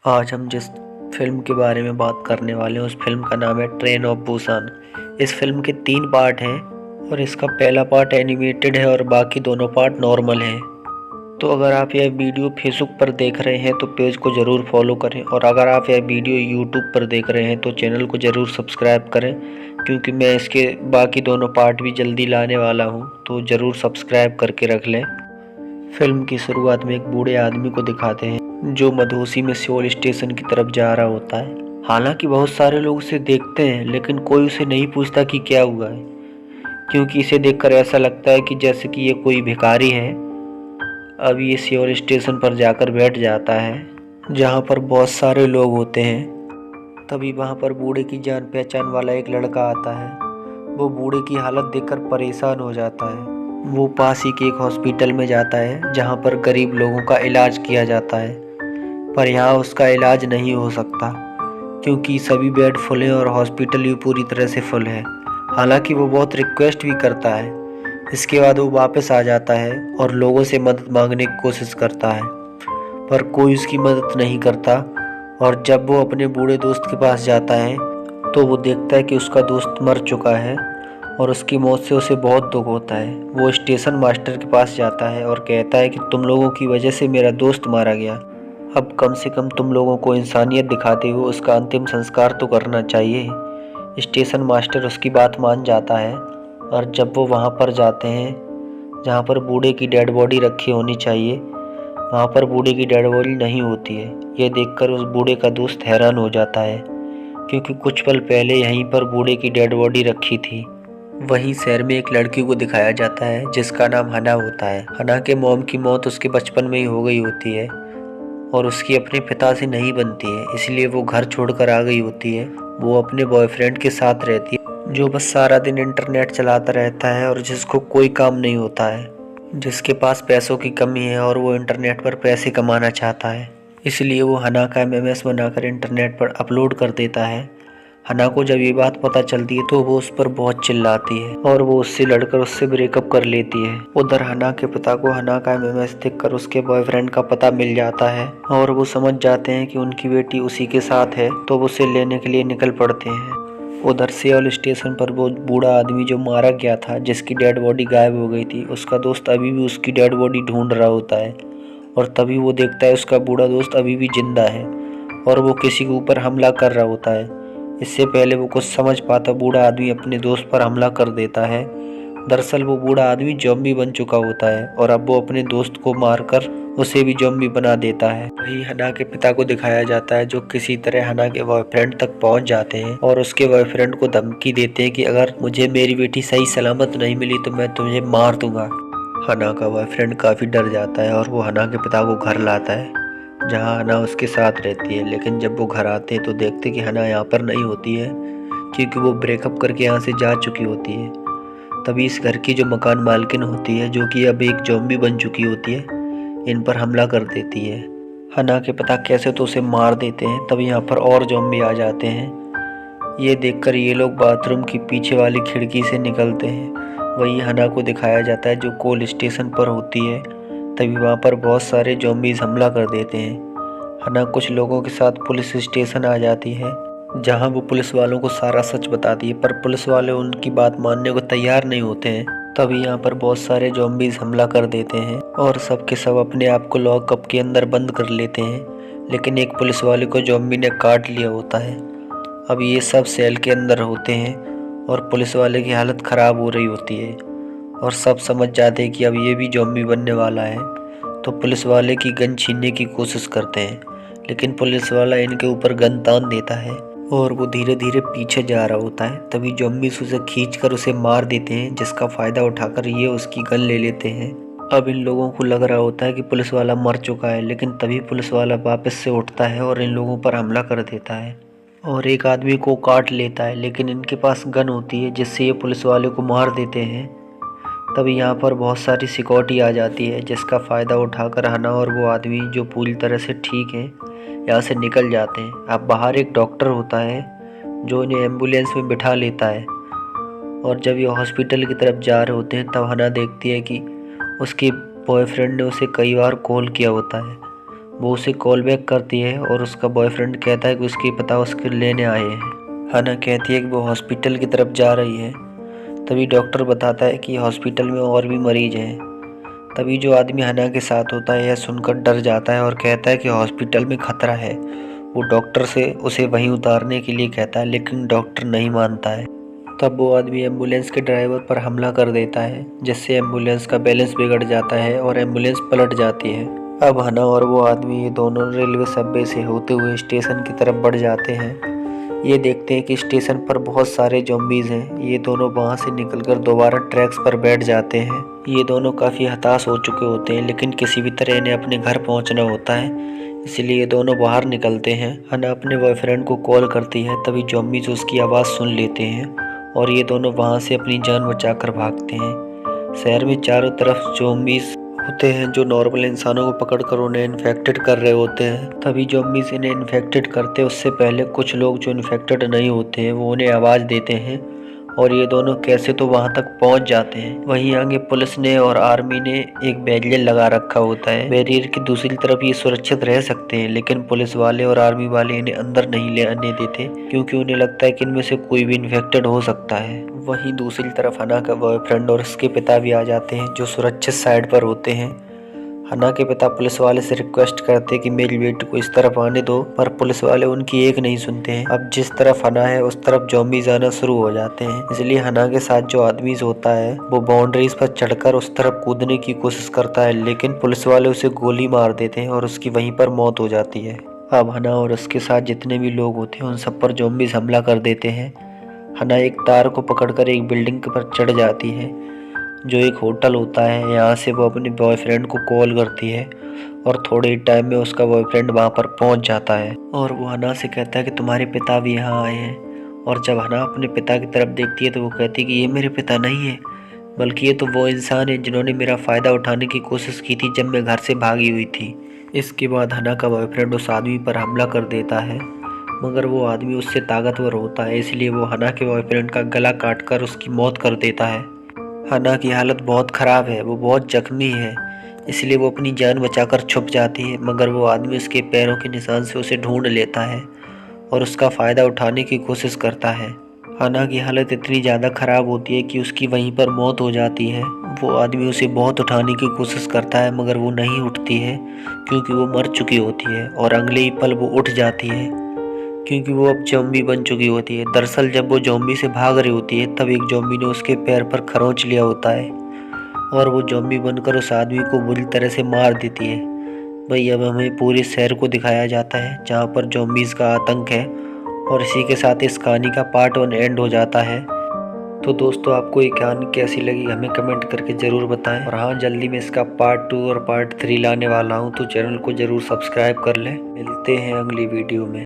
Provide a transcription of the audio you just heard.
आज हम जिस फिल्म के बारे में बात करने वाले हैं उस फिल्म का नाम है ट्रेन ऑफ बुसान। इस फिल्म के 3 पार्ट हैं और इसका पहला पार्ट एनिमेटेड है और बाकी दोनों पार्ट नॉर्मल हैं। तो अगर आप यह वीडियो फेसबुक पर देख रहे हैं तो पेज को ज़रूर फॉलो करें, और अगर आप यह वीडियो यूट्यूब पर देख रहे हैं तो चैनल को ज़रूर सब्सक्राइब करें, क्योंकि मैं इसके बाकी दोनों पार्ट भी जल्दी लाने वाला हूँ, तो ज़रूर सब्सक्राइब करके रख लें। फिल्म की शुरुआत में एक बूढ़े आदमी को दिखाते हैं जो मधोसी में सियोल स्टेशन की तरफ जा रहा होता है। हालांकि बहुत सारे लोग उसे देखते हैं लेकिन कोई उसे नहीं पूछता कि क्या हुआ है, क्योंकि इसे देखकर ऐसा लगता है कि जैसे कि ये कोई भिखारी है। अब ये सियोल स्टेशन पर जाकर बैठ जाता है जहाँ पर बहुत सारे लोग होते हैं। तभी वहाँ पर बूढ़े की जान पहचान वाला एक लड़का आता है। वो बूढ़े की हालत देखकर परेशान हो जाता है। वो पास ही के एक हॉस्पिटल में जाता है जहाँ पर गरीब लोगों का इलाज किया जाता है, पर यहाँ उसका इलाज नहीं हो सकता क्योंकि सभी बेड फुल हैं और हॉस्पिटल भी पूरी तरह से फुल है। हालांकि वो बहुत रिक्वेस्ट भी करता है। इसके बाद वो वापस आ जाता है और लोगों से मदद मांगने की कोशिश करता है, पर कोई उसकी मदद नहीं करता। और जब वो अपने बूढ़े दोस्त के पास जाता है तो वो देखता है कि उसका दोस्त मर चुका है और उसकी मौत से उसे बहुत दुख होता है। वो स्टेशन मास्टर के पास जाता है और कहता है कि तुम लोगों की वजह से मेरा दोस्त मारा गया, अब कम से कम तुम लोगों को इंसानियत दिखाते हुए उसका अंतिम संस्कार तो करना चाहिए। स्टेशन मास्टर उसकी बात मान जाता है, और जब वो वहाँ पर जाते हैं जहाँ पर बूढ़े की डेड बॉडी रखी होनी चाहिए, वहाँ पर बूढ़े की डेड बॉडी नहीं होती है। ये देखकर उस बूढ़े का दोस्त हैरान हो जाता है, क्योंकि कुछ पल पहले यहीं पर बूढ़े की डेड बॉडी रखी थी। वहीं शहर में एक लड़की को दिखाया जाता है जिसका नाम हना होता है। हना के मॉम की मौत उसके बचपन में ही हो गई होती है और उसकी अपने पिता से नहीं बनती है, इसलिए वो घर छोड़कर आ गई होती है। वो अपने बॉयफ्रेंड के साथ रहती है जो बस सारा दिन इंटरनेट चलाता रहता है और जिसको कोई काम नहीं होता है, जिसके पास पैसों की कमी है और वो इंटरनेट पर पैसे कमाना चाहता है। इसलिए वो हना का एमएमएस बनाकर इंटरनेट पर अपलोड कर देता है। हना को जब ये बात पता चलती है तो वो उस पर बहुत चिल्लाती है और वो उससे लड़कर उससे ब्रेकअप कर लेती है। उधर हना के पिता को हना का एमएमएस देखकर उसके बॉयफ्रेंड का पता मिल जाता है और वो समझ जाते हैं कि उनकी बेटी उसी के साथ है, तो वो उसे लेने के लिए निकल पड़ते हैं। उधर सियोल स्टेशन पर वो बूढ़ा आदमी जो मारा गया था, जिसकी डेड बॉडी गायब हो गई थी, उसका दोस्त अभी भी उसकी डेड बॉडी ढूंढ रहा होता है। और तभी वो देखता है उसका बूढ़ा दोस्त अभी भी जिंदा है और वो किसी के ऊपर हमला कर रहा होता है। इससे पहले वो कुछ समझ पाता, बूढ़ा आदमी अपने दोस्त पर हमला कर देता है। दरअसल वो बूढ़ा आदमी ज़ॉम्बी बन चुका होता है और अब वो अपने दोस्त को मारकर उसे भी ज़ॉम्बी बना देता है। वही हना के पिता को दिखाया जाता है जो किसी तरह हना के बॉयफ्रेंड तक पहुंच जाते हैं और उसके बॉयफ्रेंड को धमकी देते हैं कि अगर मुझे मेरी बेटी सही सलामत नहीं मिली तो मैं तुम्हें मार दूंगा। हना का बॉयफ्रेंड काफ़ी डर जाता है और वो हना के पिता को घर लाता है जहाँ हना उसके साथ रहती है। लेकिन जब वो घर आते हैं तो देखते कि हना यहाँ पर नहीं होती है, क्योंकि वो ब्रेकअप करके यहाँ से जा चुकी होती है। तभी इस घर की जो मकान मालकिन होती है, जो कि अब एक ज़ॉम्बी बन चुकी होती है, इन पर हमला कर देती है। हना के पिता कैसे तो उसे मार देते हैं, तभी यहाँ पर और ज़ॉम्बी आ जाते हैं। ये देखकर ये लोग बाथरूम की पीछे वाली खिड़की से निकलते हैं। वही हना को दिखाया जाता है जो कोल स्टेशन पर होती है। तभी वहाँ पर बहुत सारे ज़ॉम्बीज़ हमला कर देते हैं। हना कुछ लोगों के साथ पुलिस स्टेशन आ जाती है, जहाँ वो पुलिस वालों को सारा सच बताती है, पर पुलिस वाले उनकी बात मानने को तैयार नहीं होते हैं। तभी यहाँ पर बहुत सारे ज़ॉम्बीज़ हमला कर देते हैं और सब के सब अपने आप को लॉकअप के अंदर बंद कर लेते हैं। लेकिन एक पुलिस वाले को ज़ॉम्बी ने काट लिया होता है। अब ये सब सेल के अंदर होते हैं और पुलिस वाले की हालत ख़राब हो रही होती है और सब समझ जाते हैं कि अब ये भी ज़ॉम्बी बनने वाला है। तो पुलिस वाले की गन छीनने की कोशिश करते हैं, लेकिन पुलिस वाला इनके ऊपर गन तान देता है और वो धीरे धीरे पीछे जा रहा होता है। तभी ज़ॉम्बीज़ उसे खींचकर उसे मार देते हैं, जिसका फ़ायदा उठाकर ये उसकी गन ले लेते हैं। अब इन लोगों को लग रहा होता है कि पुलिस वाला मर चुका है, लेकिन तभी पुलिस वाला वापस से उठता है और इन लोगों पर हमला कर देता है और एक आदमी को काट लेता है। लेकिन इनके पास गन होती है जिससे ये पुलिस वाले को मार देते हैं। तभी यहाँ पर बहुत सारी सिक्योरिटी आ जाती है, जिसका फ़ायदा उठाकर हना और वो आदमी जो पूरी तरह से ठीक है यहाँ से निकल जाते हैं। अब बाहर एक डॉक्टर होता है जो इन्हें एम्बुलेंस में बिठा लेता है और जब ये हॉस्पिटल की तरफ जा रहे होते हैं तब हना देखती है कि उसके बॉयफ्रेंड ने उसे कई बार कॉल किया होता है। वो उसे कॉल बैक करती है और उसका बॉयफ्रेंड कहता है कि उसके पिता उसके लेने आए हैं। हना कहती है कि वो हॉस्पिटल की तरफ जा रही है। तभी डॉक्टर बताता है कि हॉस्पिटल में और भी मरीज हैं। तभी जो आदमी हना के साथ होता है यह सुनकर डर जाता है और कहता है कि हॉस्पिटल में खतरा है। वो डॉक्टर से उसे वहीं उतारने के लिए कहता है, लेकिन डॉक्टर नहीं मानता है। तब वो आदमी एम्बुलेंस के ड्राइवर पर हमला कर देता है, जिससे एम्बुलेंस का बैलेंस बिगड़ जाता है और एम्बुलेंस पलट जाती है। अब हना और वो आदमी ये दोनों रेलवे सबवे से होते हुए स्टेशन की तरफ बढ़ जाते हैं। ये देखते हैं कि स्टेशन पर बहुत सारे ज़ॉम्बीज़ हैं। ये दोनों वहाँ से निकलकर दोबारा ट्रैक्स पर बैठ जाते हैं। ये दोनों काफ़ी हताश हो चुके होते हैं, लेकिन किसी भी तरह इन्हें अपने घर पहुँचना होता है, इसलिए ये दोनों बाहर निकलते हैं। हना अपने बॉयफ्रेंड को कॉल करती है, तभी ज़ॉम्बीज़ उसकी आवाज़ सुन लेते हैं और ये दोनों वहाँ से अपनी जान बचाकर भागते हैं। शहर में चारों तरफ ज़ॉम्बीज़ होते हैं जो नॉर्मल इंसानों को पकड़कर उन्हें इन्फेक्टेड कर रहे होते हैं। तभी ज़ॉम्बीज़ इन्हें इन्फेक्टेड करते उससे पहले कुछ लोग जो इन्फेक्टेड नहीं होते हैं वो उन्हें आवाज़ देते हैं और ये दोनों कैसे तो वहां तक पहुंच जाते हैं। वहीं आगे पुलिस ने और आर्मी ने एक बैरियर लगा रखा होता है। बैरियर की दूसरी तरफ ये सुरक्षित रह सकते हैं, लेकिन पुलिस वाले और आर्मी वाले इन्हें अंदर नहीं ले आने देते, क्योंकि उन्हें लगता है कि इनमें से कोई भी इन्फेक्टेड हो सकता है। वहीं दूसरी तरफ हना का बॉयफ्रेंड और उसके पिता भी आ जाते हैं, जो सुरक्षित साइड पर होते हैं। हना के पिता पुलिस वाले से रिक्वेस्ट करते हैं कि मेरी बेटी को इस तरफ आने दो, पर पुलिस वाले उनकी एक नहीं सुनते हैं। अब जिस तरफ हना है उस तरफ ज़ॉम्बीज़ आना शुरू हो जाते हैं, इसलिए हना के साथ जो आदमी होता है वो बाउंड्रीज पर चढ़कर उस तरफ कूदने की कोशिश करता है, लेकिन पुलिस वाले उसे गोली मार देते हैं और उसकी वहीं पर मौत हो जाती है। अब हना और उसके साथ जितने भी लोग होते हैं उन सब पर ज़ॉम्बीज़ हमला कर देते हैं। हना एक तार को पकड़कर एक बिल्डिंग पर चढ़ जाती है, जो एक होटल होता है। यहाँ से वो अपने बॉयफ्रेंड को कॉल करती है और थोड़े ही टाइम में उसका बॉयफ्रेंड वहाँ पर पहुँच जाता है और वो हना से कहता है कि तुम्हारे पिता भी यहाँ आए हैं। और जब हना अपने पिता की तरफ देखती है तो वो कहती है कि ये मेरे पिता नहीं है, बल्कि ये तो वो इंसान है जिन्होंने मेरा फ़ायदा उठाने की कोशिश की थी जब मैं घर से भागी हुई थी। इसके बाद हना का बॉयफ्रेंड उस आदमी पर हमला कर देता है, मगर वो आदमी उससे ताकतवर होता है, इसलिए वो हना के बॉयफ्रेंड का गला काटकर उसकी मौत कर देता है। हना की हालत बहुत ख़राब है, वो बहुत जख्मी है, इसलिए वो अपनी जान बचाकर छुप जाती है, मगर वो आदमी उसके पैरों के निशान से उसे ढूंढ लेता है और उसका फ़ायदा उठाने की कोशिश करता है। हना की हालत इतनी ज़्यादा ख़राब होती है कि उसकी वहीं पर मौत हो जाती है। वो आदमी उसे बहुत उठाने की कोशिश करता है, मगर वो नहीं उठती है, क्योंकि वो मर चुकी होती है और अगले ही पल वो उठ जाती है, क्योंकि वो अब ज़ॉम्बी बन चुकी होती है। दरअसल जब वो ज़ॉम्बी से भाग रही होती है तब एक ज़ॉम्बी ने उसके पैर पर खरोंच लिया होता है और वो ज़ॉम्बी बनकर उस आदमी को बुरी तरह से मार देती है। भाई अब हमें पूरे शहर को दिखाया जाता है जहाँ पर ज़ॉम्बीज़ का आतंक है, और इसी के साथ इस कहानी का पार्ट 1 एंड हो जाता है। तो दोस्तों, आपको ये कहानी कैसी लगी हमें कमेंट करके ज़रूर बताएं। और हाँ, जल्दी में इसका पार्ट 2 और पार्ट 3 लाने वाला हूँ, तो चैनल को ज़रूर सब्सक्राइब कर लें। मिलते हैं अगली वीडियो में।